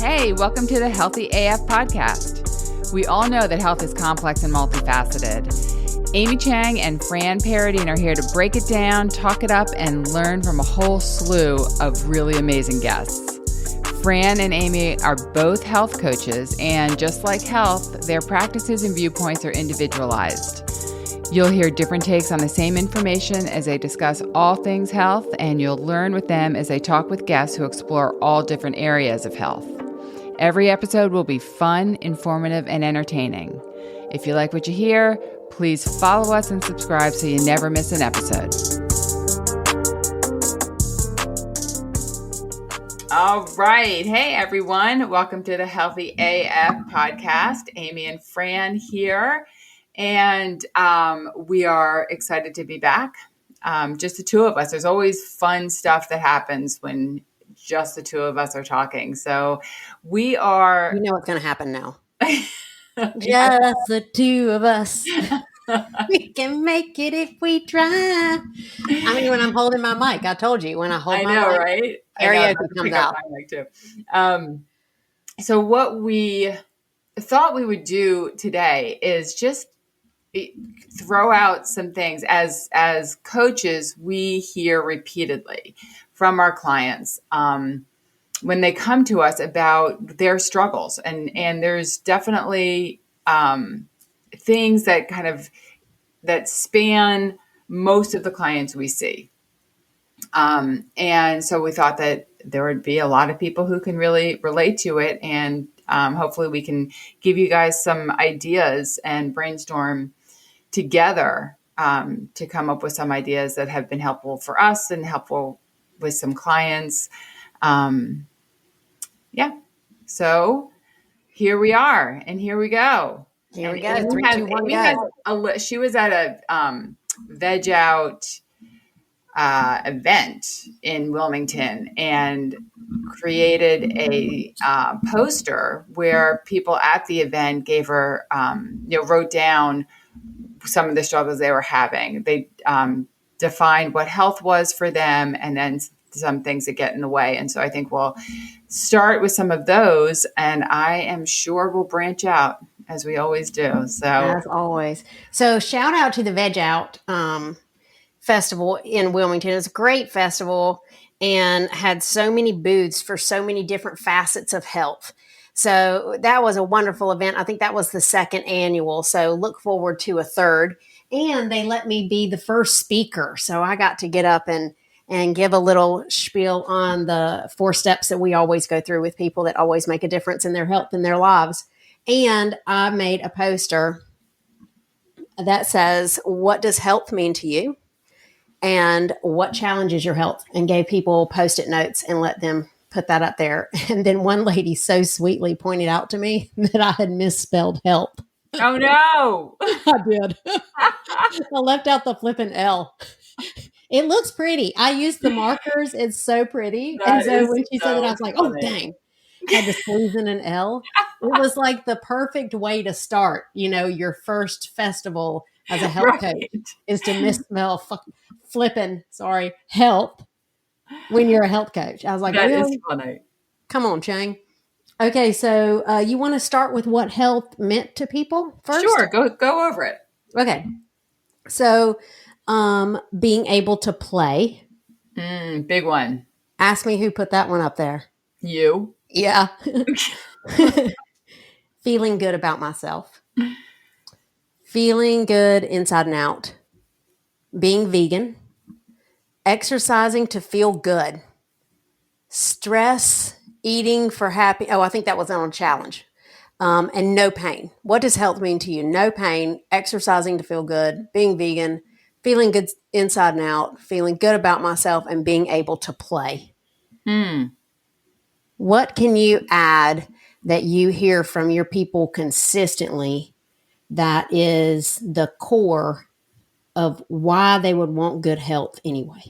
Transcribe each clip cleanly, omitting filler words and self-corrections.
Hey, welcome to the Healthy AF podcast. We all know that health is complex and multifaceted. Amy Chang and Fran Paradine are here to break it down, talk it up, and learn from a whole slew of really amazing guests. Fran and Amy are both health coaches, and just like health, their practices and viewpoints are individualized. You'll hear different takes on the same information as they discuss all things health, and you'll learn with them as they talk with guests who explore all different areas of health. Every episode will be fun, informative, and entertaining. If you like what you hear, please follow us and subscribe so you never miss an episode. All right. Hey, everyone. Welcome to the Healthy AF podcast. Amy and Fran here. And we are excited to be back. Just the two of us. There's always fun stuff that happens when just the two of us are talking. So we are... You know what's going to happen now. Just the two of us. We can make it if we try. I mean, when I'm holding my mic, I told you, when I hold my mic, right? karaoke comes out. So what we thought we would do today is just throw out some things. As coaches, we hear repeatedly from our clients when they come to us about their struggles, and there's definitely things that span most of the clients we see. And so we thought that there would be a lot of people who can really relate to it, and hopefully we can give you guys some ideas and brainstorm together to come up with some ideas that have been helpful for us and helpful with some clients. So here we are, and here we go. Here we go. 3, 2, 1, go. She was at a Veg Out event in Wilmington and created a poster where people at the event gave her, wrote down some of the struggles they were having. They defined what health was for them, and then some things that get in the way. And so I think we'll start with some of those, and I am sure we'll branch out as we always do. So as always. So shout out to the Veg Out festival in Wilmington. It was a great festival and had so many booths for so many different facets of health. So that was a wonderful event. I think that was the second annual. So look forward to a third. And they let me be the first speaker. So I got to get up and give a little spiel on the 4 steps that we always go through with people that always make a difference in their health and their lives. And I made a poster that says, what does health mean to you? And what challenges your health? And gave people Post-it notes and let them put that up there. And then one lady so sweetly pointed out to me that I had misspelled health. Oh, no. I did. I left out the flipping L. It looks pretty. I used the markers. It's so pretty. That and so when she so said it, I was like, funny. Oh, dang. I had to squeeze in an L. It was like the perfect way to start, your first festival as a health coach is to misspell health when you're a health coach. I was like, that really? is funny. Come on, Chang. Okay, so you want to start with what health meant to people first? Sure, go over it. Okay. So being able to play. Big one. Ask me who put that one up there. You. Yeah. Feeling good about myself. Feeling good inside and out. Being vegan. Exercising to feel good. Stress, eating for happy. Oh, I think that was on a challenge. And no pain. What does health mean to you? No pain, exercising to feel good, being vegan, feeling good inside and out, feeling good about myself, and being able to play. What can you add that you hear from your people consistently that is the core of why they would want good health anyway?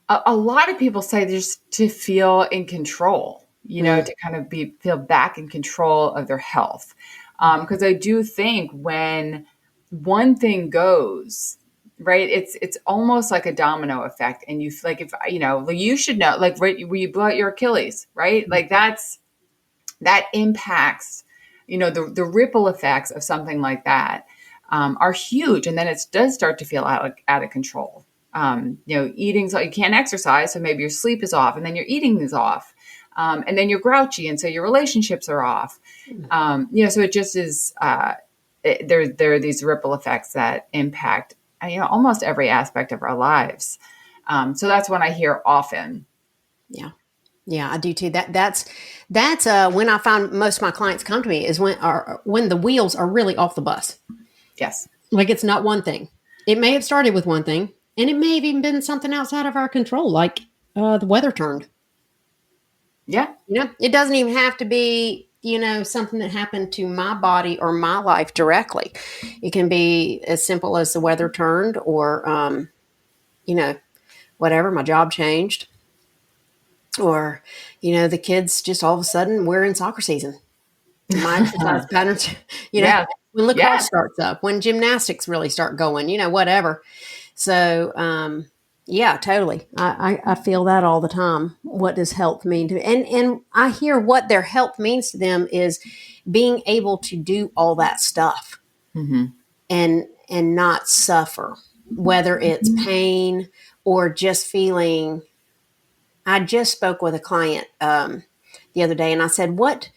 A lot of people say just to feel in control, to kind of feel back in control of their health. Because I do think when one thing goes, right, it's almost like a domino effect. And you like, if you should know, like, right, where you blow out your Achilles, right? Like that's that impacts, the ripple effects of something like that are huge. And then it does start to feel out of control. Eating, so you can't exercise, so maybe your sleep is off, and then your eating is off. And then you're grouchy, and so your relationships are off. So it just is, there are these ripple effects that impact, almost every aspect of our lives. So that's what I hear often. Yeah. Yeah, I do too. That's when I find most of my clients come to me is when the wheels are really off the bus. Yes. Like it's not one thing. It may have started with one thing, and it may have even been something outside of our control, like the weather turned. Yeah. It doesn't even have to be, something that happened to my body or my life directly. It can be as simple as the weather turned or, whatever, my job changed. Or, the kids just all of a sudden we're in soccer season. My exercise patterns, Yeah. when lacrosse starts up, when gymnastics really start going, whatever. So, yeah, totally. I feel that all the time. What does health mean to me? And I hear what their health means to them is being able to do all that stuff and not suffer, whether it's pain or just feeling. I just spoke with a client the other day, and I said, "What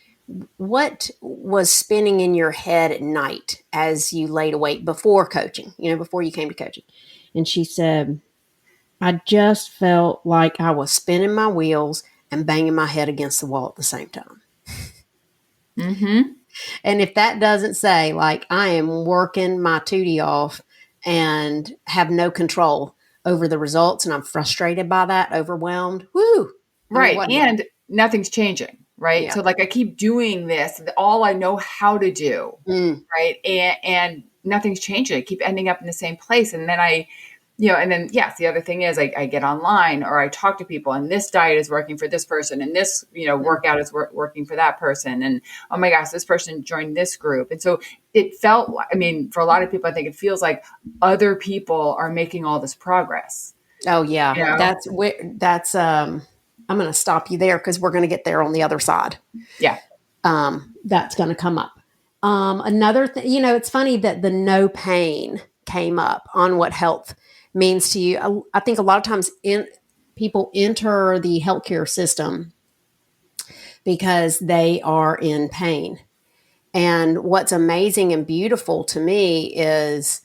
was spinning in your head at night as you laid awake before coaching? Before you came to coaching?" And she said, "I just felt like I was spinning my wheels and banging my head against the wall at the same time." Mm-hmm. And if that doesn't say, like, I am working my tootie off and have no control over the results, and I'm frustrated by that, overwhelmed, whoo. Right. And nothing's changing. Right. Yeah. So like I keep doing this, all I know how to do. Right. And nothing's changing. I keep ending up in the same place. And then and then, yes, the other thing is I get online or I talk to people, and this diet is working for this person, and this, workout is working for that person. And, oh my gosh, this person joined this group. And so it felt, for a lot of people, I think it feels like other people are making all this progress. Oh yeah. That's I'm going to stop you there because we're going to get there on the other side. Yeah. That's going to come up. Another thing, it's funny that the no pain came up on what health means to you. I think a lot of times people enter the healthcare system because they are in pain. And what's amazing and beautiful to me is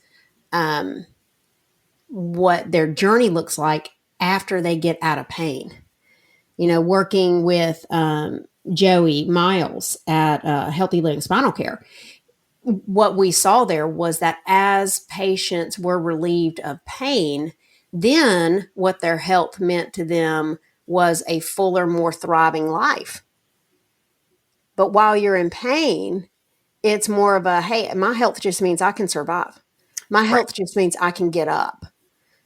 what their journey looks like after they get out of pain. Working with Joey Miles at Healthy Living Spinal Care, what we saw there was that as patients were relieved of pain, then what their health meant to them was a fuller, more thriving life. But while you're in pain, it's more of a, hey, my health just means I can survive. My health just means I can get up.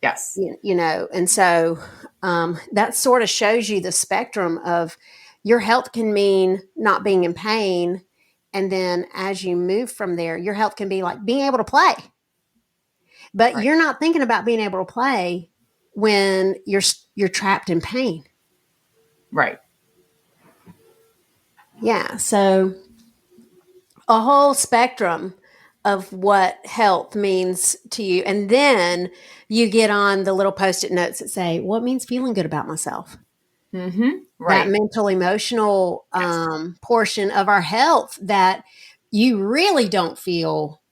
Yes. And so that sort of shows you the spectrum of your health can mean not being in pain. And then as you move from there, your health can be like being able to play. But you're not thinking about being able to play when you're trapped in pain. Right. Yeah. So a whole spectrum of what health means to you. And then you get on the little Post-it notes that say, what means feeling good about myself? Mm-hmm. Right. That mental, emotional portion of our health that you really don't feel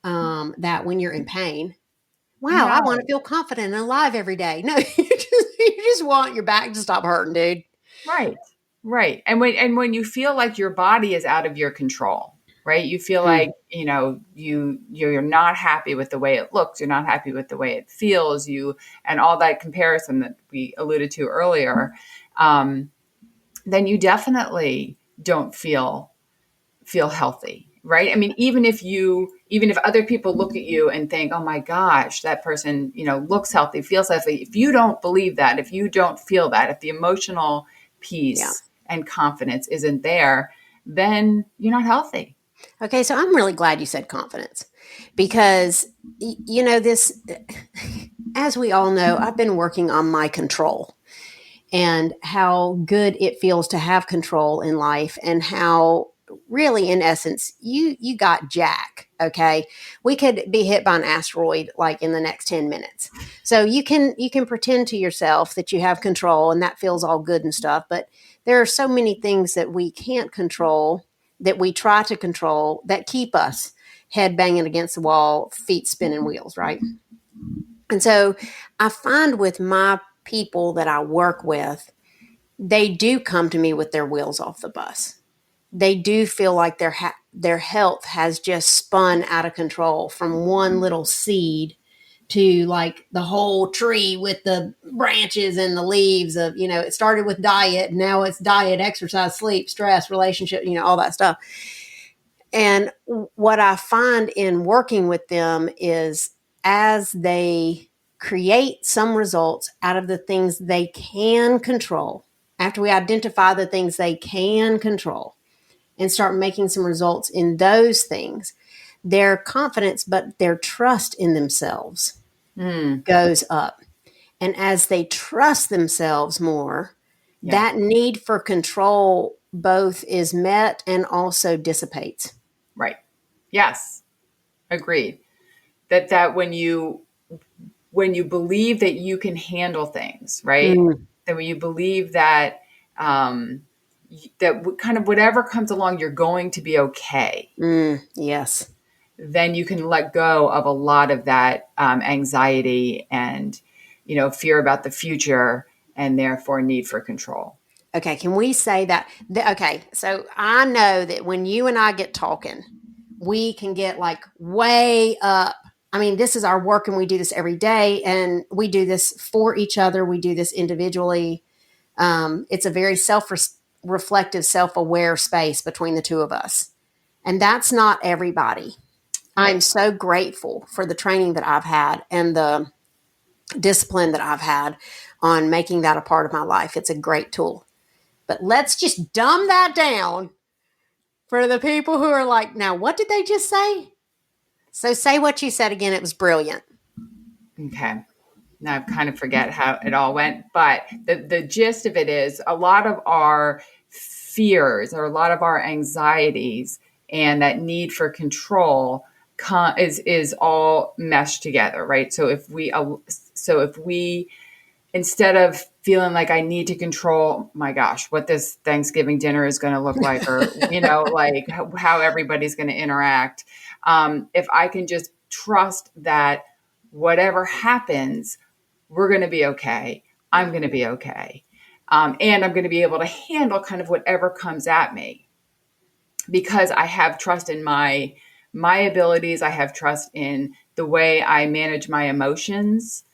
that when you're in pain. Wow, I want to feel confident and alive every day. No, you just want your back to stop hurting, dude. Right. Right. And when you feel like your body is out of your control, right? You feel like, you're not happy with the way it looks. You're not happy with the way it feels. And all that comparison that we alluded to earlier, then you definitely don't feel healthy. Right. Even if other people look at you and think, oh my gosh, that person, looks healthy, feels healthy. If you don't believe that, if you don't feel that, if the emotional peace and confidence isn't there, then you're not healthy. Okay. So I'm really glad you said confidence because, this, as we all know, I've been working on my control. and how good it feels to have control in life, and how really, in essence, you got Jack. Okay, we could be hit by an asteroid like in the next 10 minutes. So you can pretend to yourself that you have control, and that feels all good and stuff. But there are so many things that we can't control, that we try to control, that keep us head banging against the wall, feet spinning wheels, right? And so I find with my people that I work with, they do come to me with their wheels off the bus. They do feel like their health has just spun out of control from one little seed to like the whole tree with the branches and the leaves of, it started with diet. And now it's diet, exercise, sleep, stress, relationship, all that stuff. And what I find in working with them is, as they create some results out of the things they can control, after we identify the things they can control and start making some results in those things, their confidence, but their trust in themselves goes up. And as they trust themselves more, that need for control both is met and also dissipates. Right. Yes. Agreed. That when you believe that you can handle things, right? That when you believe that that kind of whatever comes along, you're going to be okay. Yes. Then you can let go of a lot of that anxiety and, fear about the future, and therefore need for control. Okay, can we say that? Okay, so I know that when you and I get talking, we can get like way up. I mean, this is our work and we do this every day, and we do this for each other. We do this individually. It's a very self-reflective, self-aware space between the two of us. And that's not everybody. I'm so grateful for the training that I've had and the discipline that I've had on making that a part of my life. It's a great tool. But let's just dumb that down for the people who are like, now, what did they just say? So say what you said again. It was brilliant. Okay. Now I kind of forget how it all went, but the gist of it is a lot of our fears or a lot of our anxieties and that need for control is all meshed together, right? So if we instead of feeling like I need to control, my gosh, what this Thanksgiving dinner is going to look like, or, like how everybody's going to interact. If I can just trust that whatever happens, we're going to be okay. I'm going to be okay. And I'm going to be able to handle kind of whatever comes at me because I have trust in my abilities. I have trust in the way I manage my emotions.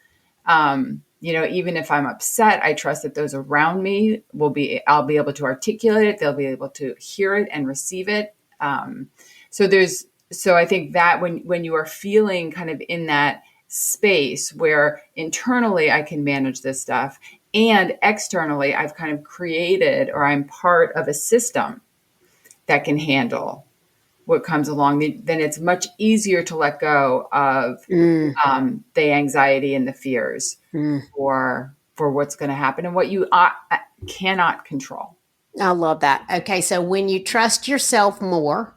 Even if I'm upset, I trust that those around me I'll be able to articulate it. They'll be able to hear it and receive it. So I think that when you are feeling kind of in that space where internally I can manage this stuff and externally I've kind of created, or I'm part of a system that can handle what comes along, then it's much easier to let go of the anxiety and the fears for what's going to happen and what you cannot control. I love that. Okay, so when you trust yourself more,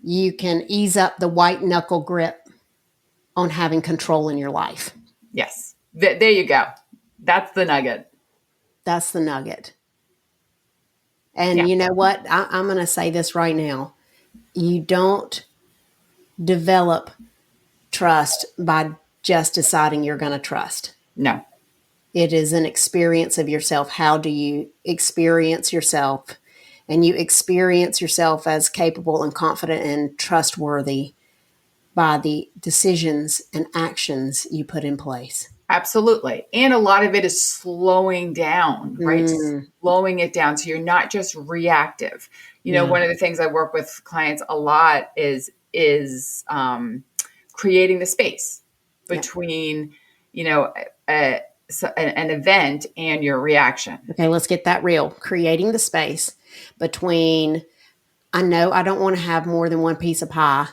you can ease up the white knuckle grip on having control in your life. Yes. There you go. That's the nugget. That's the nugget. And you know what? I'm going to say this right now. You don't develop trust by just deciding you're going to trust. No. It is an experience of yourself. How do you experience yourself? And you experience yourself as capable and confident and trustworthy by the decisions and actions you put in place. Absolutely. And a lot of it is slowing down, right? Slowing it down. So you're not just reactive. One of the things I work with clients a lot is creating the space between, an event and your reaction. Okay, let's get that real. Creating the space between, I know I don't want to have more than one piece of pie,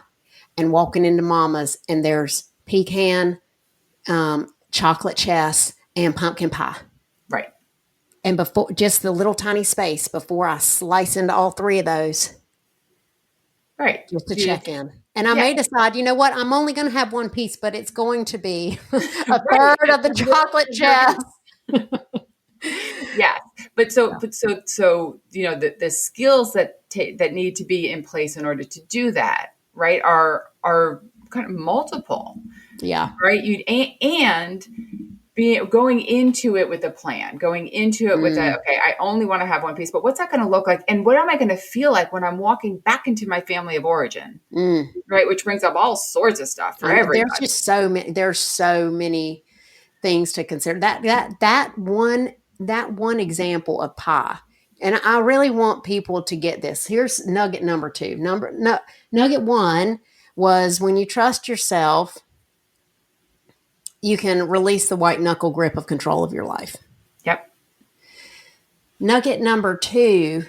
and walking into Mama's and there's pecan, chocolate chess, and pumpkin pie. And before, just the little tiny space before I slice into all three of those, Right. just to check in. And I Yeah. may decide, you know what, I'm only going to have one piece, but it's going to be a Right. third of the chocolate chip. Yes. But so, the skills that need to be in place in order to do that, right, are kind of multiple, Yeah. right? And going into it with a plan, going into it with okay, I only want to have one piece, but what's that going to look like? And what am I going to feel like when I'm walking back into my family of origin? Right. Which brings up all sorts of stuff for everybody. There's just there's so many things to consider. That one example of pie. And I really want people to get this. Here's nugget number 2. Nugget 1 was, when you trust yourself, you can release the white knuckle grip of control of your life. Yep. Nugget number 2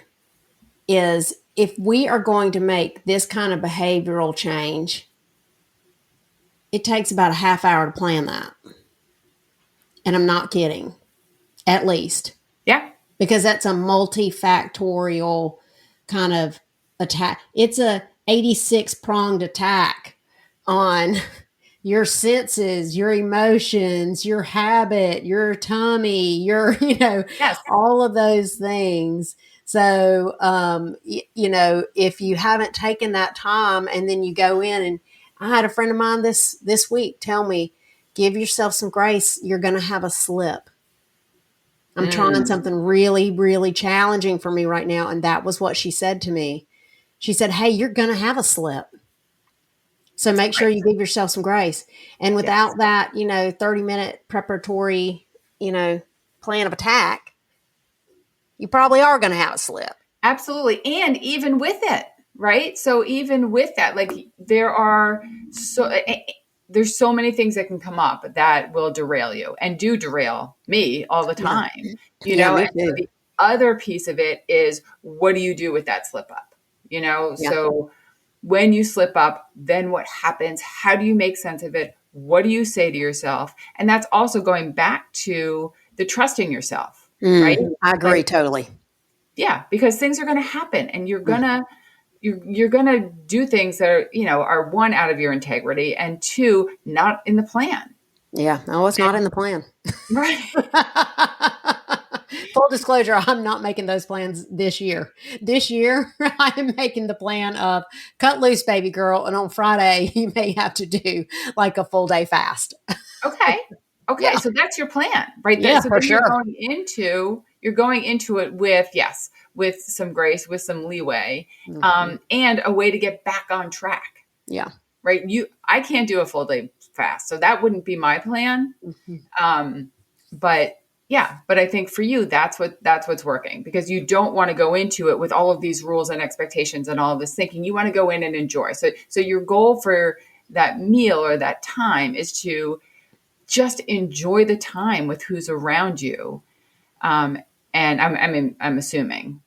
is, if we are going to make this kind of behavioral change, it takes about a half hour to plan that. And I'm not kidding. At least. Yeah. Because that's a multifactorial kind of attack. It's a 86-pronged attack on your senses, your emotions, your habit, your tummy, your, Yes. all of those things. So, if you haven't taken that time and then you go in, and I had a friend of mine this week tell me, give yourself some grace. You're going to have a slip. I'm trying something really, really challenging for me right now. And that was what she said to me. She said, hey, you're going to have a slip. So make sure you give yourself some grace. And without that, 30-minute preparatory, plan of attack, you probably are going to have a slip. Absolutely. And even with it, right? So even with that, like, there's so many things that can come up that will derail you, and do derail me all the time. Me And too. so the other piece of it is, what do you do with that slip up? So when you slip up, then what happens? How do you make sense of it? What do you say to yourself? And that's also going back to the trusting yourself, right? I agree totally. Yeah, because things are going to happen, and you're gonna do things that are, one, out of your integrity, and two, not in the plan. Yeah, no, it's not in the plan. Right. Full disclosure, I'm not making those plans this year. This year, I am making the plan of cut loose, baby girl, and on Friday, you may have to do like a full day fast. Okay. Yeah. So that's your plan, right? Yeah, So for then sure. you're going into it with some grace, with some leeway, and a way to get back on track. Yeah. Right. I can't do a full day fast, so that wouldn't be my plan. But I think for you, that's what's working, because you don't want to go into it with all of these rules and expectations and all of this thinking. You want to go in and enjoy. So your goal for that meal or that time is to just enjoy the time with who's around you. And I'm assuming,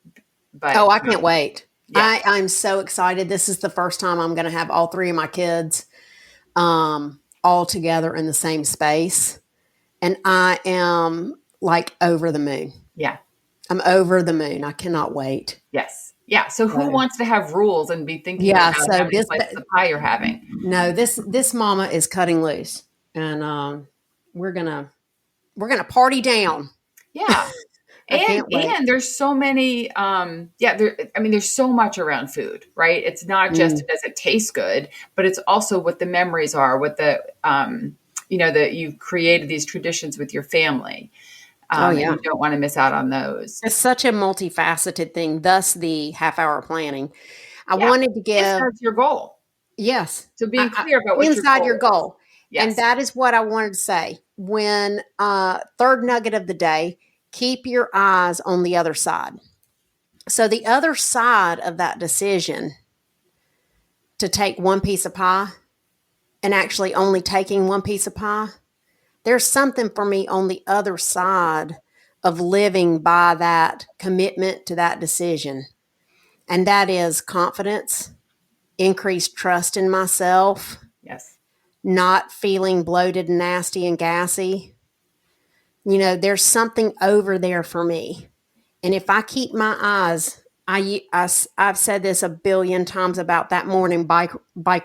but I can't wait. Yeah. I'm so excited. This is the first time I'm going to have all three of my kids all together in the same space. And I am like over the moon. Yeah. I'm over the moon. I cannot wait. Yes. Yeah. So who wants to have rules and be thinking about so how many slices of pie you're having? No, this mama is cutting loose, and we're gonna party down. Yeah. And there's so many, there's so much around food, right? It's not just, does it taste good, but it's also what the memories are, what the, that you've created these traditions with your family. And you don't want to miss out on those. It's such a multifaceted thing, thus the half-hour planning. I wanted to give... That's your goal. Yes. So being clear about what inside your goal. Yes. And that is what I wanted to say. When third nugget of the day, keep your eyes on the other side. So the other side of that decision to take one piece of pie, and actually only taking one piece of pie, there's something for me on the other side of living by that commitment to that decision. And that is confidence, increased trust in myself. Yes. Not feeling bloated and nasty and gassy. there's something over there for me. And if I keep my eyes, I've said this a billion times about that morning bike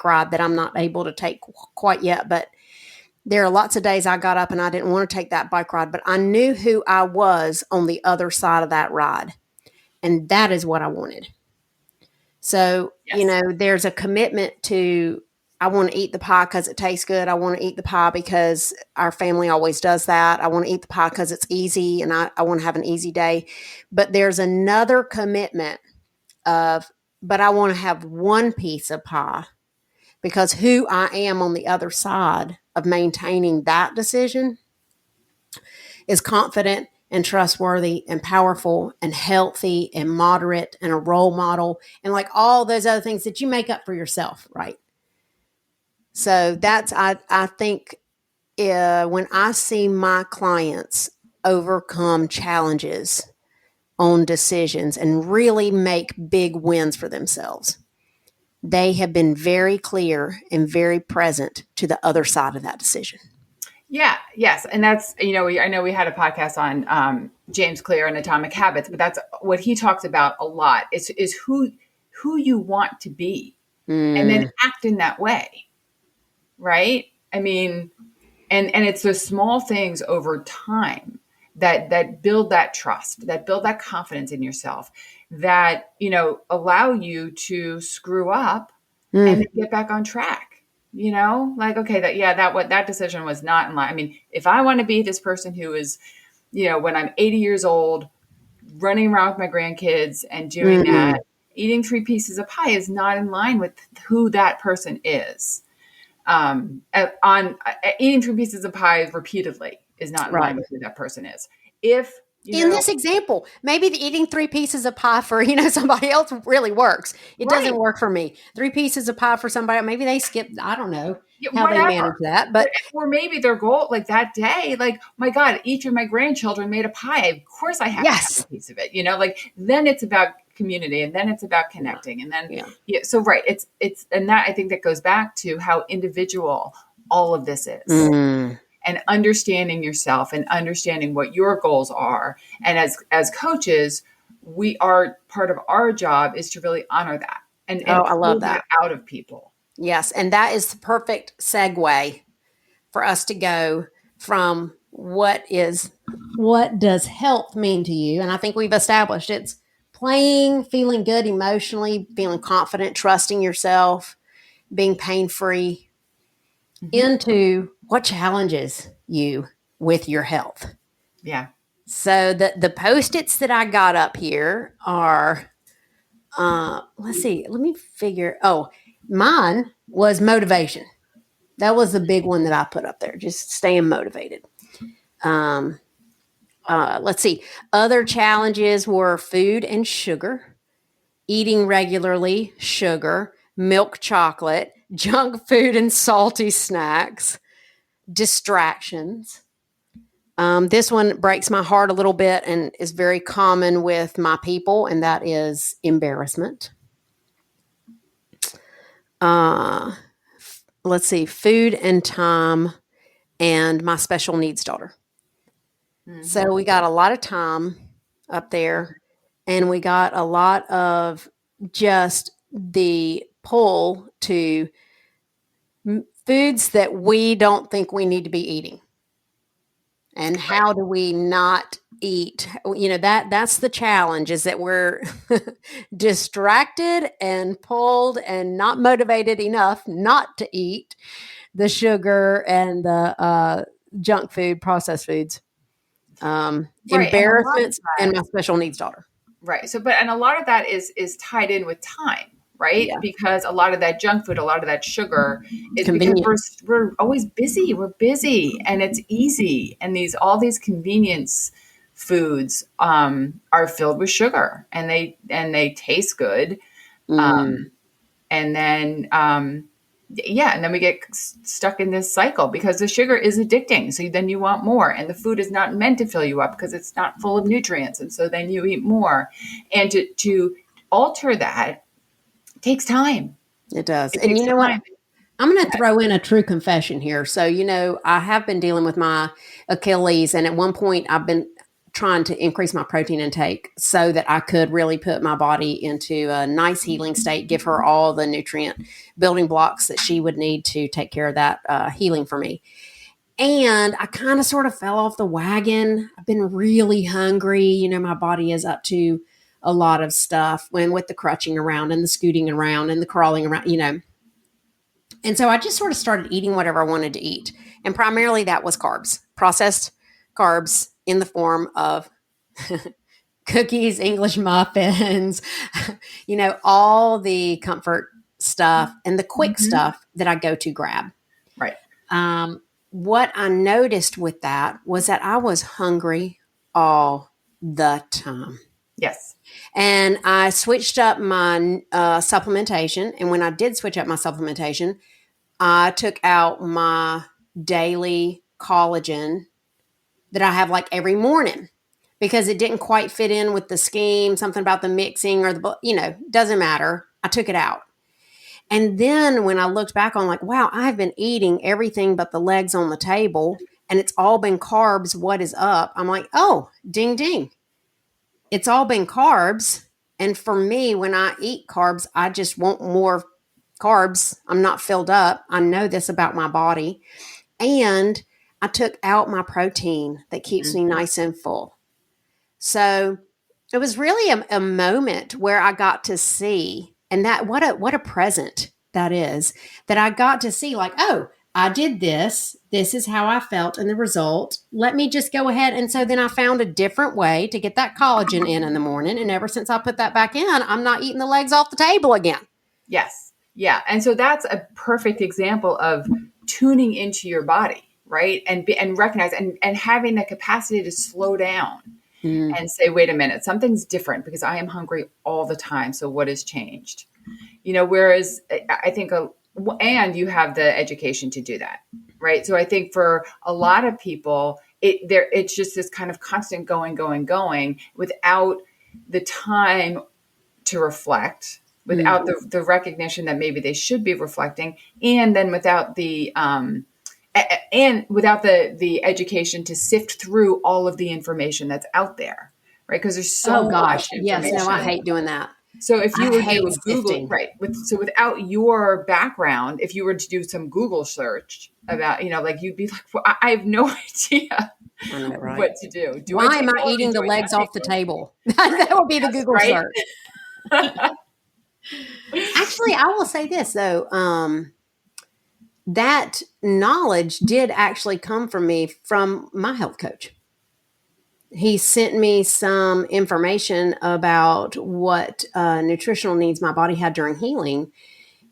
ride that I'm not able to take quite yet, but there are lots of days I got up and I didn't want to take that bike ride, but I knew who I was on the other side of that ride. And that is what I wanted. So, Yes. there's a commitment to, I want to eat the pie because it tastes good. I want to eat the pie because our family always does that. I want to eat the pie because it's easy and I want to have an easy day. But there's another commitment but I want to have one piece of pie because who I am on the other side of maintaining that decision is confident and trustworthy and powerful and healthy and moderate and a role model and like all those other things that you make up for yourself, right? So that's, I think when I see my clients overcome challenges on decisions and really make big wins for themselves, they have been very clear and very present to the other side of that decision. Yeah. Yes. And that's, I know we had a podcast on James Clear and Atomic Habits, but that's what he talks about a lot is who you want to be and then act in that way. Right. I mean, and it's the small things over time that build that trust, that build that confidence in yourself, that, allow you to screw up and then get back on track. Like, okay, that decision was not in line. I mean, if I want to be this person who is, when I'm 80 years old, running around with my grandkids and doing that, eating 3 pieces of pie is not in line with who that person is. Eating 3 pieces of pie repeatedly is not in line with who that person is. If in this example, maybe the eating 3 pieces of pie for, somebody else really works. It doesn't work for me. 3 pieces of pie for somebody, maybe they skip, I don't know how they manage that, but. Or maybe their goal, like that day, like, my God, each of my grandchildren made a pie. Of course I have to have a piece of it, like then it's about community and then it's about connecting. And then, so right. It's, and that, I think that goes back to how individual all of this is. And understanding yourself and understanding what your goals are. And as coaches, part of our job is to really honor that and I love that out of people. Yes. And that is the perfect segue for us to go from what does health mean to you? And I think we've established it's playing, feeling good emotionally, feeling confident, trusting yourself, being pain-free, into what challenges you with your health. Yeah. So the Post-its that I got up here are, let's see, let me figure. Oh, mine was motivation. That was the big one that I put up there, just staying motivated. Let's see. Other challenges were food and sugar, eating regularly, sugar, milk chocolate, junk food and salty snacks, distractions. This one breaks my heart a little bit and is very common with my people, and that is embarrassment. Let's see, food and time, and my special needs daughter. So we got a lot of time up there, and we got a lot of just the pull to foods that we don't think we need to be eating. And how do we not eat? That's the challenge, is that we're distracted and pulled and not motivated enough not to eat the sugar and the junk food, processed foods. Embarrassment and my special needs daughter. Right. So, and a lot of that is tied in with time, right? Yeah. Because a lot of that junk food, a lot of that sugar is convenient. Because we're always busy. We're busy and it's easy. And all these convenience foods are filled with sugar and they taste good. And then and then we get stuck in this cycle because the sugar is addicting. So then you want more, and the food is not meant to fill you up because it's not full of nutrients. And so then you eat more, and to alter that takes time. It does. And you know what? I'm going to throw in a true confession here. So, I have been dealing with my Achilles, and at one point I've been trying to increase my protein intake so that I could really put my body into a nice healing state, give her all the nutrient building blocks that she would need to take care of that healing for me. And I kind of sort of fell off the wagon. I've been really hungry. My body is up to a lot of stuff when with the crutching around and the scooting around and the crawling around. And so I just sort of started eating whatever I wanted to eat. And primarily that was carbs, processed carbs in the form of cookies, English muffins, all the comfort stuff and the quick stuff that I go to grab. Right. What I noticed with that was that I was hungry all the time. Yes. And I switched up my supplementation. And when I did switch up my supplementation, I took out my daily collagen that I have like every morning because it didn't quite fit in with the scheme, something about the mixing or doesn't matter. I took it out. And then when I looked back on like, wow, I've been eating everything but the legs on the table and it's all been carbs. What is up? I'm like, oh, ding, ding. It's all been carbs. And for me, when I eat carbs, I just want more carbs. I'm not filled up. I know this about my body. And I took out my protein that keeps me nice and full. So it was really a moment where I got to see, and that what a present that is, that I got to see like, oh, I did this. This is how I felt and the result. Let me just go ahead. And so then I found a different way to get that collagen in the morning. And ever since I put that back in, I'm not eating the legs off the table again. Yes. Yeah. And so that's a perfect example of tuning into your body, right? And recognize and having the capacity to slow down and say, wait a minute, something's different because I am hungry all the time. So what has changed? Whereas I think, and you have the education to do that, right? So I think for a lot of people, it's just this kind of constant going without the time to reflect, without the recognition that maybe they should be reflecting, and then without the the education to sift through all of the information that's out there, right? Because there's so much information. Yes, no, I hate doing that. So if you were to do a sifting. Google, right? Without your background, if you were to do some Google search about, you'd be like, well, I have no idea what to do. Why am I eating the legs off the table? That would be the Google search. Actually, I will say this though. That knowledge did actually come from me from my health coach. He sent me some information about what nutritional needs my body had during healing.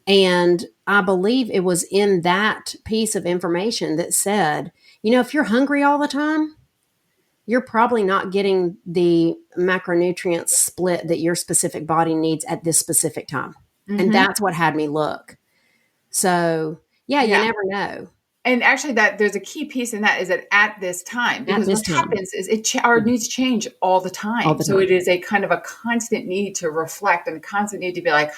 And I believe it was in that piece of information that said, if you're hungry all the time, you're probably not getting the macronutrient split that your specific body needs at this specific time. And that's what had me look. So yeah, you never know. And actually there's a key piece in that is that at this time, because what happens is our needs change all the time. So it is a kind of a constant need to reflect and a constant need to be like,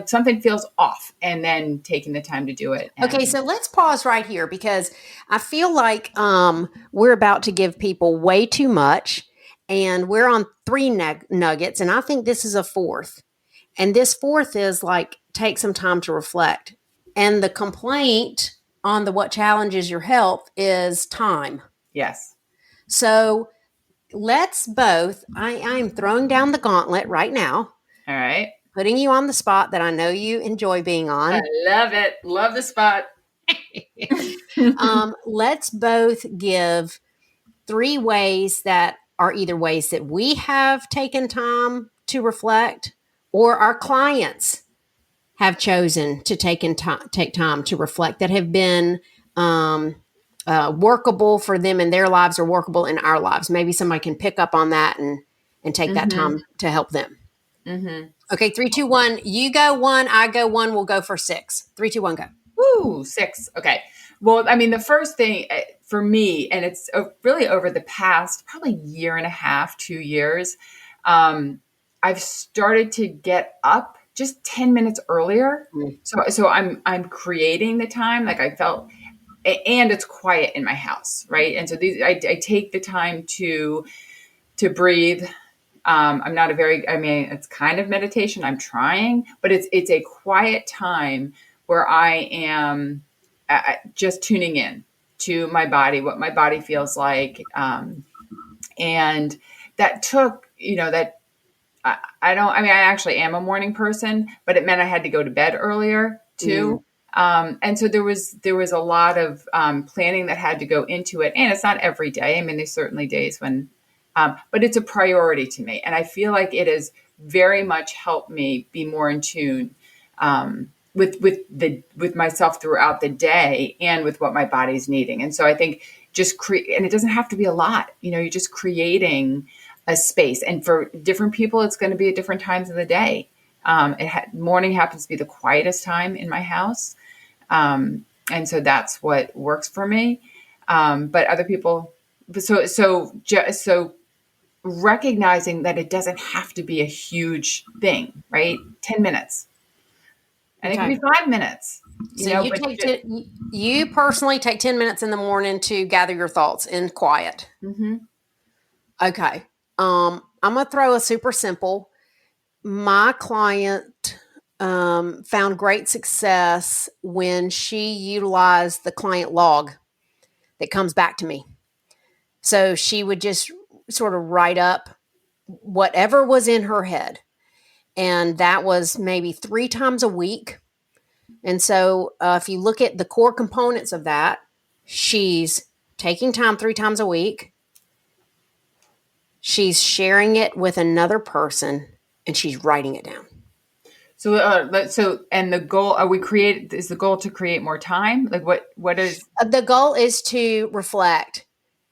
something feels off, and then taking the time to do it. Okay. So let's pause right here because I feel like we're about to give people way too much, and we're on 3 nuggets. And I think this is a 4th. And this 4th is like, take some time to reflect. And the complaint on what challenges your health is time. Yes. So let's both, I'm throwing down the gauntlet right now. All right. Putting you on the spot that I know you enjoy being on. I love it. Love the spot. Let's both give 3 ways that are either ways that we have taken time to reflect or our clients have chosen to take time to reflect that have been workable for them in their lives or workable in our lives. Maybe somebody can pick up on that and take that time to help them. Okay, 3, 2, 1. You go 1, I go 1. We'll go for 6. 3, 2, 1, go. Woo, 6. Okay. Well, I mean, the first thing for me, and it's really over the past probably year and a half, 2 years, I've started to get up just 10 minutes earlier. Mm. So I'm creating the time. Like I felt, and it's quiet in my house. Right. And so I take the time to breathe. I'm not it's kind of meditation. I'm trying, but it's a quiet time where I am just tuning in to my body, what my body feels like. And that took, that I actually am a morning person, but it meant I had to go to bed earlier too. And so there was a lot of planning that had to go into it. And it's not every day. I mean, there's certainly days when, but it's a priority to me. And I feel like it has very much helped me be more in tune with myself throughout the day and with what my body's needing. And so I think and it doesn't have to be a lot, you're just creating a space. And for different people, it's going to be at different times of the day. Morning happens to be the quietest time in my house. And so that's what works for me. But other people, so recognizing that it doesn't have to be a huge thing, right? 10 minutes. And it could be 5 minutes. So you personally take 10 minutes in the morning to gather your thoughts in quiet. Mm-hmm. Okay. I'm going to throw a super simple. My client found great success when she utilized the client log that comes back to me. So she would just sort of write up whatever was in her head. And that was maybe 3 times a week. And so if you look at the core components of that, she's taking time 3 times a week. She's sharing it with another person and she's writing it down. So, and the goal, is the goal to create more time? Like what is? The goal is to reflect.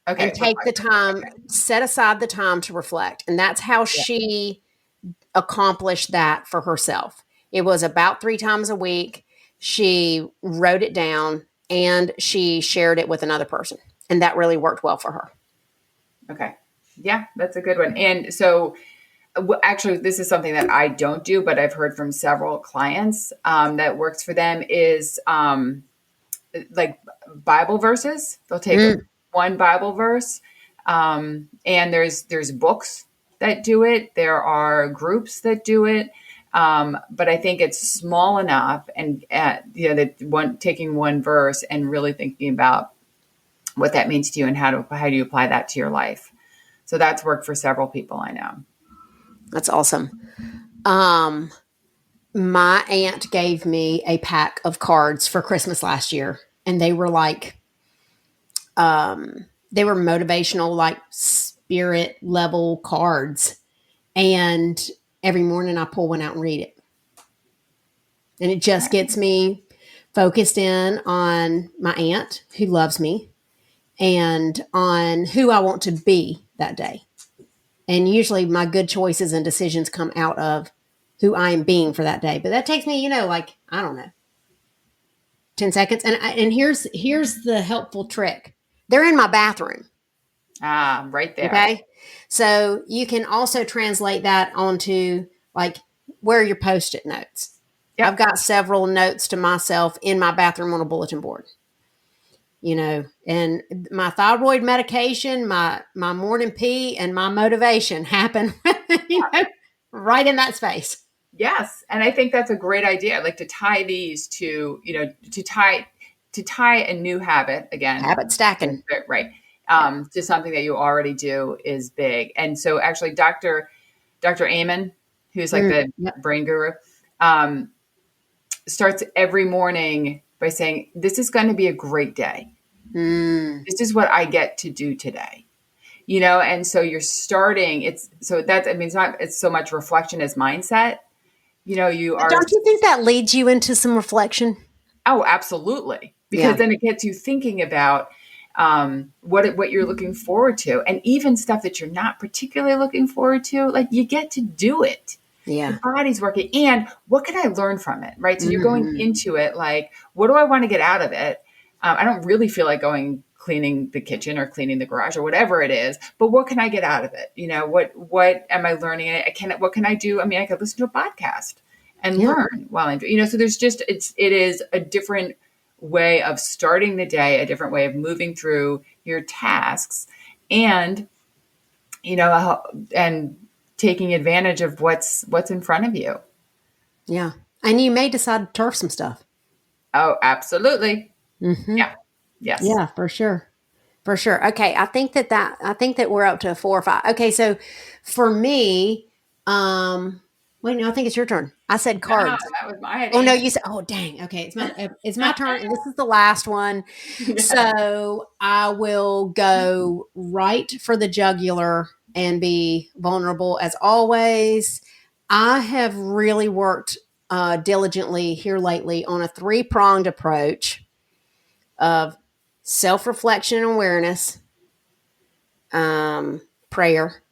Okay. And take the time, set aside the time to reflect. And that's how she accomplished that for herself. It was about 3 times a week. She wrote it down and she shared it with another person. And that really worked well for her. Okay. Yeah, that's a good one. And so actually, this is something that I don't do, but I've heard from several clients that works for them is like Bible verses. They'll take one Bible verse, and there's books that do it. There are groups that do it, but I think it's small enough, and taking one verse and really thinking about what that means to you and how do you apply that to your life. So that's worked for several people I know. That's awesome. My aunt gave me a pack of cards for Christmas last year, and they were like, they were motivational, like spirit level cards. And every morning I pull one out and read it. And it just gets me focused in on my aunt who loves me and on who I want to be that day. And usually my good choices and decisions come out of who I am being for that day. But that takes me, I don't know, 10 seconds. And here's the helpful trick. They're in my bathroom. Right there. Okay. So you can also translate that onto like where are your Post-it notes. Yep. I've got several notes to myself in my bathroom on a bulletin board. And my thyroid medication, my morning pee, and my motivation happen, right in that space. Yes. And I think that's a great idea. Like to tie these to, to tie a new habit again. Habit stacking. Right. To something that you already do is big. And so actually Dr. Amen, who's like the brain guru, starts every morning by saying, this is going to be a great day. This is what I get to do today, and so you're starting. It's not it's so much reflection as mindset. You are. Don't you think that leads you into some reflection? Oh, absolutely. Because then it gets you thinking about what you're looking forward to, and even stuff that you're not particularly looking forward to. Like you get to do it. Yeah, your body's working, and what can I learn from it? Right. So you're going into it like, what do I want to get out of it? I don't really feel like cleaning the kitchen or cleaning the garage or whatever it is, but what can I get out of it? What am I learning? What can I do? I mean, I could listen to a podcast and learn while I'm, so there's just, it is a different way of starting the day, a different way of moving through your tasks, and, and taking advantage of what's in front of you. Yeah. And you may decide to turf some stuff. Oh, absolutely. Mm-hmm. Yeah. Yes. Yeah, for sure. For sure. Okay. I think that we're up to a 4 or 5. Okay. So for me, wait, no, I think it's your turn. I said cards. No, that was my Oh no, you said, oh dang. Okay. It's my turn. And this is the last one. Yeah. So I will go right for the jugular and be vulnerable as always. I have really worked diligently here lately on a 3-pronged approach of self-reflection and awareness, prayer,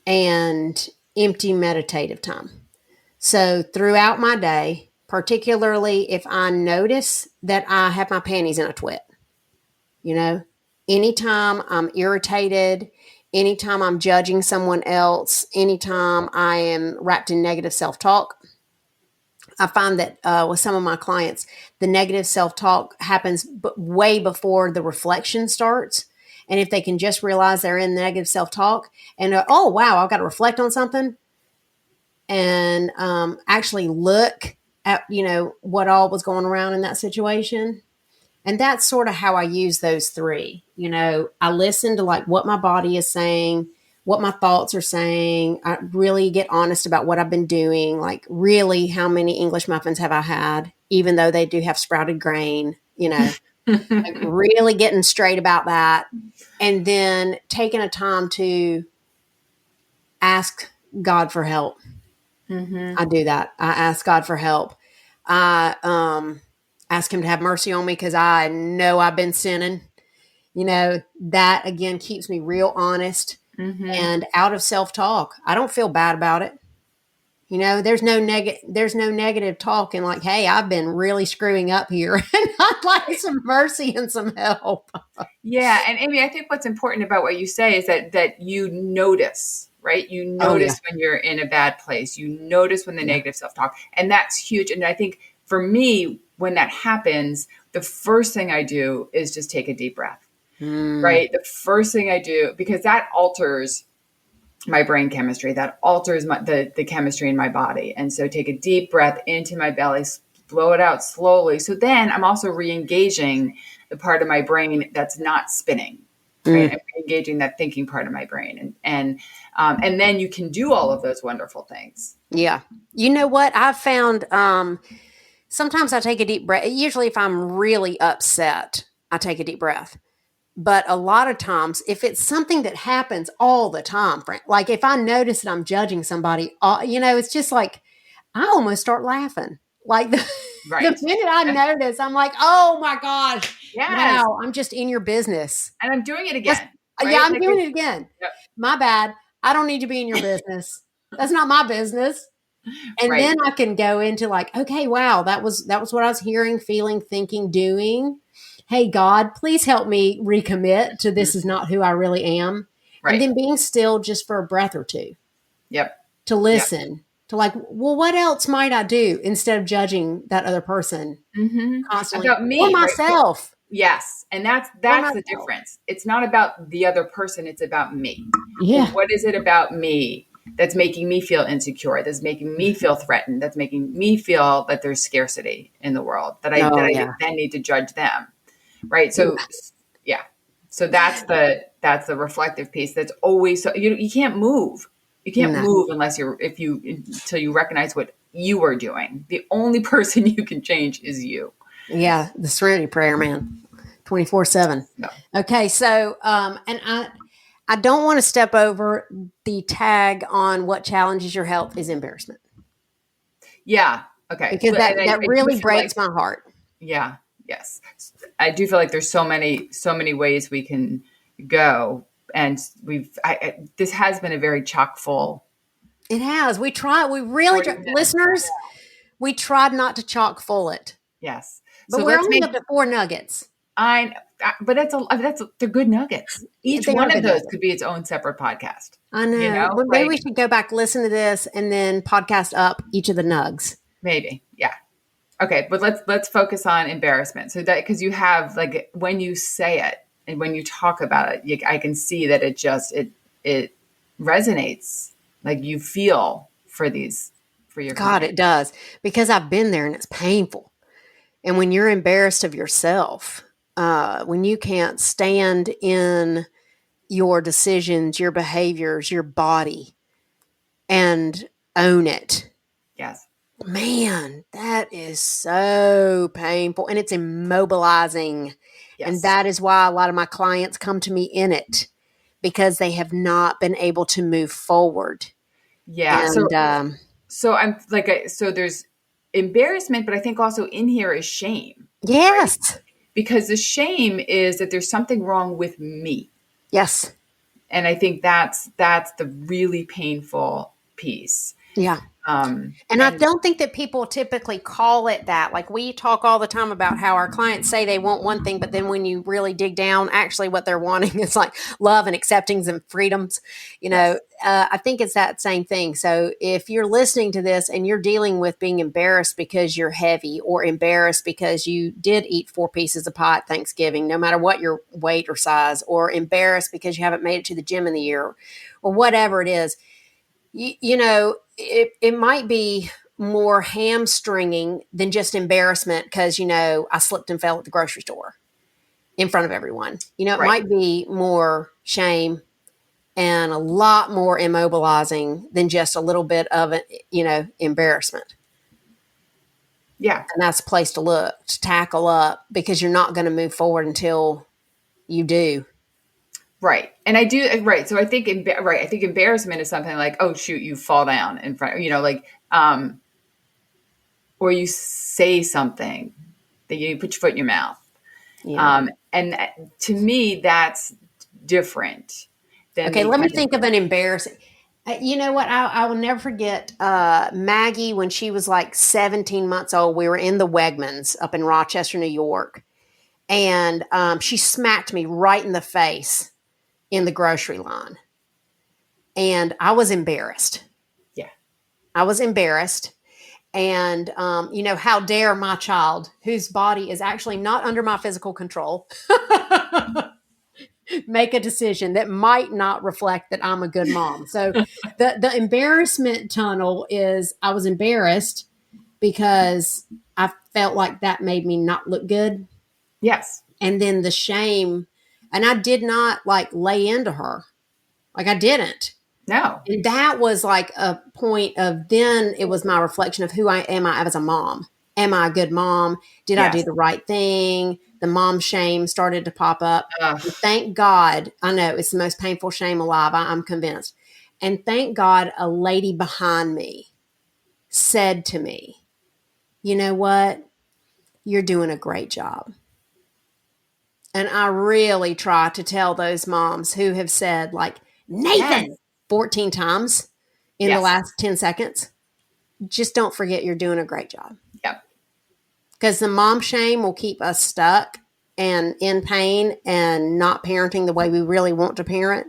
and empty meditative time. So throughout my day, particularly if I notice that I have my panties in a twit, anytime I'm irritated, anytime I'm judging someone else, anytime I am wrapped in negative self-talk, I find that with some of my clients, the negative self-talk happens way before the reflection starts. And if they can just realize they're in negative self-talk and, oh, wow, I've got to reflect on something and actually look at, what all was going around in that situation. And that's sort of how I use those 3. I listen to like what my body is saying, what my thoughts are saying. I really get honest about what I've been doing. Like, really, how many English muffins have I had, even though they do have sprouted grain, like really getting straight about that. And then taking a time to ask God for help. Mm-hmm. I do that. I ask God for help. I ask him to have mercy on me because I know I've been sinning. That again keeps me real honest. Mm-hmm. And out of self-talk. I don't feel bad about it. There's no negative talk and like, hey, I've been really screwing up here and I'd like some mercy and some help. Yeah. And Amy, I think what's important about what you say is that you notice, right? You notice when you're in a bad place, you notice when the negative self-talk, and that's huge. And I think for me, when that happens, the first thing I do is just take a deep breath, right? The first thing I do, because that alters my brain chemistry, that alters the chemistry in my body. And so take a deep breath into my belly, blow it out slowly. So then I'm also re-engaging the part of my brain that's not spinning, right? I'm re-engaging that thinking part of my brain. And then you can do all of those wonderful things. Yeah. You know what? I've found sometimes I take a deep breath. Usually if I'm really upset, I take a deep breath. But a lot of times, if it's something that happens all the time, like if I notice that I'm judging somebody, it's just like I almost start laughing. Like the minute I notice, I'm like, oh my gosh, wow, I'm just in your business. And I'm doing it again. Right? Yeah, I'm doing it again. Yep. My bad. I don't need to be in your business. That's not my business. And then I can go into like, okay, wow, that was what I was hearing, feeling, thinking, doing. Hey, God, please help me recommit to this is not who I really am. Right. And then being still just for a breath or two. Yep. To listen, to like, well, what else might I do instead of judging that other person constantly? About me. Or myself. Right? Yes. And that's the difference. It's not about the other person. It's about me. Yeah. Well, what is it about me that's making me feel insecure, that's making me feel threatened, that's making me feel that there's scarcity in the world, that I then need to judge them. Right. So, So that's the reflective piece. That's always, so you can't move. You can't move until you recognize what you are doing. The only person you can change is you. Yeah. The serenity prayer, man. 24/7. No. Okay. So, and I don't want to step over the tag on what challenges your health is embarrassment. Yeah. Okay. Because that really breaks my heart. Yeah. Yes. I do feel like there's so many ways we can go. And this has been a very chock full. It has. We really, listeners, we tried not to chock full it. Yes. But we're only up to 4 nuggets. I but they're good nuggets. Each They are one of good those nuggets. could be its own separate podcast. I know. But maybe we should go back, listen to this, and then podcast up each of the nugs. Maybe. Yeah. Okay. But let's focus on embarrassment. So that, because you have, like, when you say it and when you talk about it, I can see that it resonates. Like, you feel for your God, clients. it does. Because I've been there and it's painful. And when you're embarrassed of yourself, when you can't stand in your decisions, your behaviors, your body, and own it, Yes. man, that is so painful and it's immobilizing. And Yes. that is why a lot of my clients come to me in it, because they have not been able to move forward. Yeah. And So I'm like, so there's embarrassment, but I think also in here is shame, right? yes, Because the shame is that there's something wrong with me. yes, And I think that's the really painful piece. yeah. And I And don't think that people typically call it that. Like, we talk all the time about how our clients say they want one thing, but then when you really dig down, actually what they're wanting is like love and acceptance and freedoms. yes, I think it's that same thing. So if you're listening to this and you're dealing with being embarrassed because you're heavy, or embarrassed because you did eat 4 pieces of pie at Thanksgiving, no matter what your weight or size, or embarrassed because you haven't made it to the gym in the year, or whatever it is, it might be more hamstringing than just embarrassment because, I slipped and fell at the grocery store in front of everyone. It right. might be more shame and a lot more immobilizing than just a little bit of embarrassment. Yeah, And that's a place to look, to tackle up, because you're not going to move forward until you do. right. And I do, right. So I think, right. I think embarrassment is something like, oh, shoot, you fall down in front, like, or you say something that you put your foot in your mouth. Yeah. And to me, that's different than Okay, the let me kind of, think of an embarrassing. You know what? I will never forget Maggie when she was like 17 months old. We were in the Wegmans up in Rochester, New York, and she smacked me right in the face in the grocery line. And I was embarrassed. yeah. I was embarrassed. And, how dare my child, whose body is actually not under my physical control, make a decision that might not reflect that I'm a good mom. So the embarrassment tunnel is, I was embarrassed because I felt like that made me not look good. Yes. And then the shame, and I did not like lay into her. Like, I didn't. No. And that was like a point of, then it was my reflection of who I am as a mom. Am I a good mom? Did I do Yes. the right thing? The mom shame started to pop up. Uh, And thank God, I know it's the most painful shame alive, I'm convinced. And thank God a lady behind me said to me, you know what? You're doing a great job. And I really try to tell those moms who have said, like, yes. Nathan 14 times in the Yes. last 10 seconds, just don't forget you're doing a great job. Yep. Because the mom shame will keep us stuck and in pain and not parenting the way we really want to parent.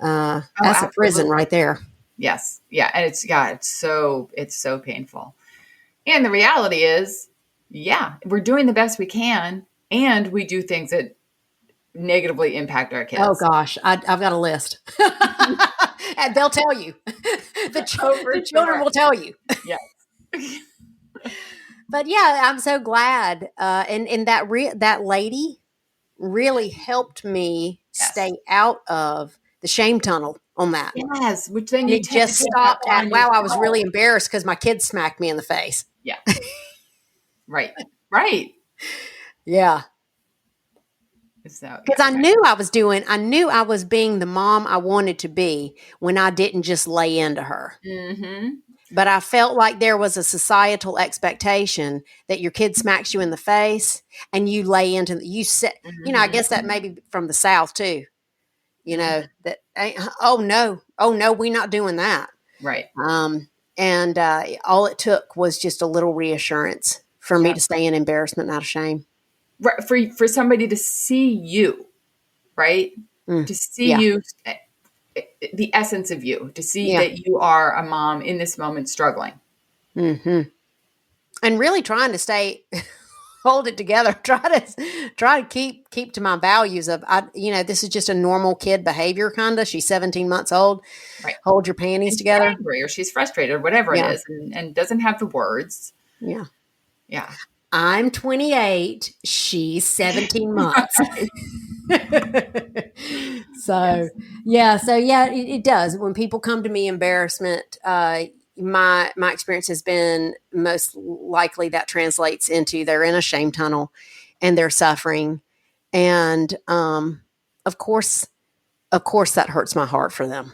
That's a prison right there. Yes. Yeah. And it's so painful. And the reality is, yeah, we're doing the best we can, and we do things that negatively impact our Oh kids. gosh, I've got a list. And they'll tell you. The children will tell you. Yeah. But yeah, I'm so glad. And that lady really helped me Yes. stay out of the shame tunnel on that. Yes. Which then And you it tend to just take that stopped at, on wow, I was yourself. really embarrassed because my kid smacked me in the face. Yeah. Right. Right. Yeah. So Because yeah. I knew I was being the mom I wanted to be when I didn't just lay into her. Mm-hmm. But I felt like there was a societal expectation that your kid smacks you in the face and you lay into, you sit, I Mm-hmm. guess that may be from the South too, Mm-hmm. that, oh no, we're not doing that. Right. And all it took was just a little reassurance for me Yep. to stay in embarrassment, not a shame. for somebody to see you, right? To see Yeah. you, the essence of you, to see Yeah. that you are a mom in this moment struggling. Mm-hmm. And really trying to hold it together. Try to keep to my values of, this is just a normal kid behavior, kind of. She's 17 months old. Right. Hold your panties And she's together. angry or she's frustrated or whatever it Yeah. is, and doesn't have the words. Yeah. Yeah. I'm 28. She's 17 months. So, Yes. it does. When people come to me embarrassment, my experience has been most likely that translates into they're in a shame tunnel and they're suffering. And of course that hurts my heart for them.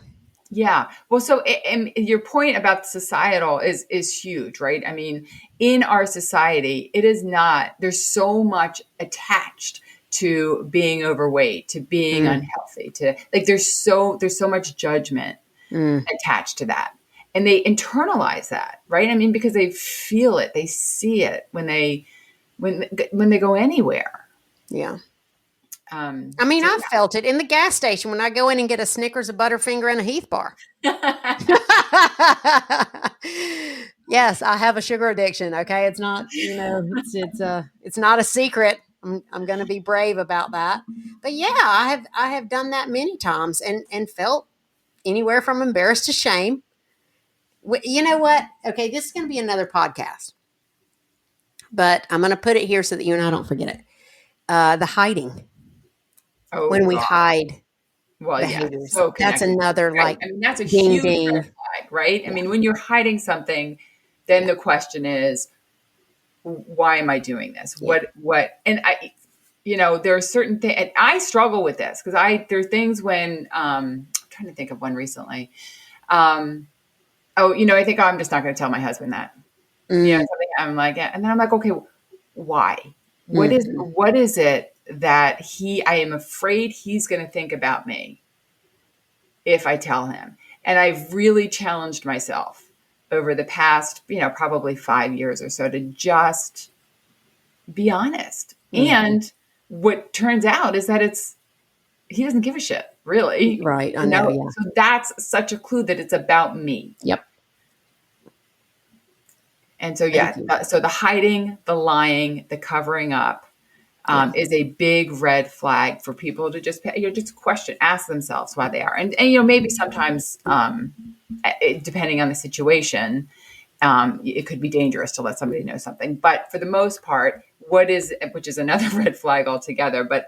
Yeah. Well, so and your point about societal is huge, right? I mean, in our society, it is not. There's so much attached to being overweight, to being unhealthy, to like there's so much judgment attached to that. And they internalize that, right? I mean, because they feel it, they see it when they go anywhere. Yeah. Um, I mean, so I've felt it in the gas station when I go in and get a Snickers, a Butterfinger, and a Heath bar. yeah. Yes, I have a sugar addiction. Okay, it's not, it's not a secret. I'm going to be brave about that. But yeah, I have done that many times and felt anywhere from embarrassed to shame. You know what? Okay, this is going to be another podcast, but I'm going to put it here so that you and I don't forget it. The hiding. Oh When we God. hide Well, yeah, behaviors. so That's connected. another Right. like I mean, that's a ding huge ding. red flag, right? Yeah. I mean, when you're hiding something, then the question is, why am I doing this? Yeah. And there are certain things, and I struggle with this because there are things when, I'm trying to think of one recently. I think I'm just not going to tell my husband that, something I'm like, and then I'm like, okay, why? What is it that I am afraid he's going to think about me if I tell him? And I've really challenged myself over the past, probably 5 years or so to just be honest. And what turns out is that he doesn't give a shit, really. Right. I know. Yeah. So that's such a clue that it's about me. Yep. And so, Thank you. so the hiding, the lying, the covering up is a big red flag for people to just question, ask themselves why they are. And maybe sometimes, depending on the situation, it could be dangerous to let somebody know something. But for the most part, which is another red flag altogether. But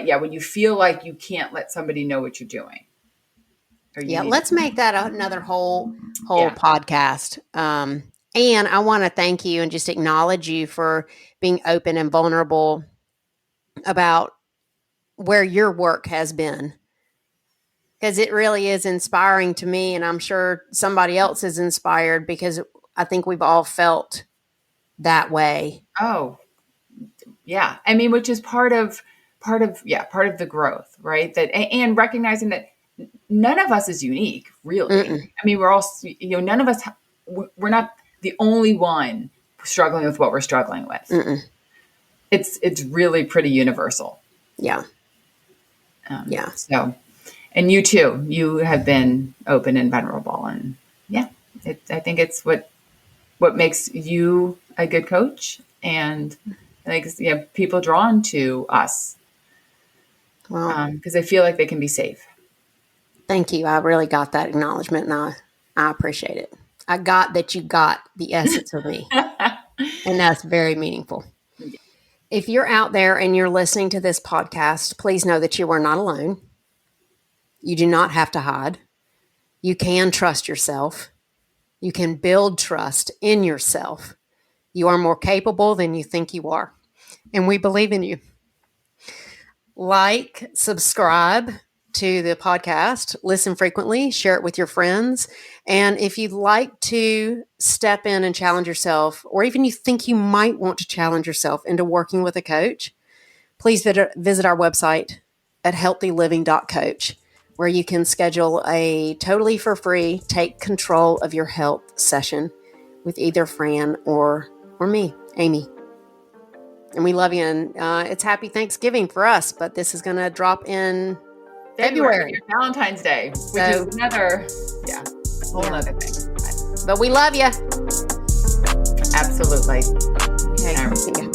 yeah, when you feel like you can't let somebody know what you're doing. Let's make that another whole Yeah. podcast. And I want to thank you and just acknowledge you for being open and vulnerable about where your work has been. Because it really is inspiring to me, and I'm sure somebody else is inspired because I think we've all felt that way. Oh, yeah. I mean, which is part of the growth, right? That and recognizing that none of us is unique, really. I mean, we're all, none of us, we're not the only one struggling with what we're struggling with. It's really pretty universal. Yeah. So, and you too, you have been open and vulnerable, and I think it's what makes you a good coach, and like people drawn to us because they feel like they can be safe. Thank you. I really got that acknowledgement, and I appreciate it. I got that you got the essence of me, and that's very meaningful. If you're out there and you're listening to this podcast, please know that you are not alone. You do not have to hide. You can trust yourself. You can build trust in yourself. You are more capable than you think you are, and we believe in you. Like, subscribe to the podcast, listen frequently, share it with your friends. And if you'd like to step in and challenge yourself, or even you think you might want to challenge yourself into working with a coach, please visit our website at healthyliving.coach, where you can schedule a totally for free, take control of your health session with either Fran or me, Amy. And we love you. And it's happy Thanksgiving for us, but this is going to drop in February. Valentine's Day, which is another, whole other thing. But we love you. Absolutely. Okay.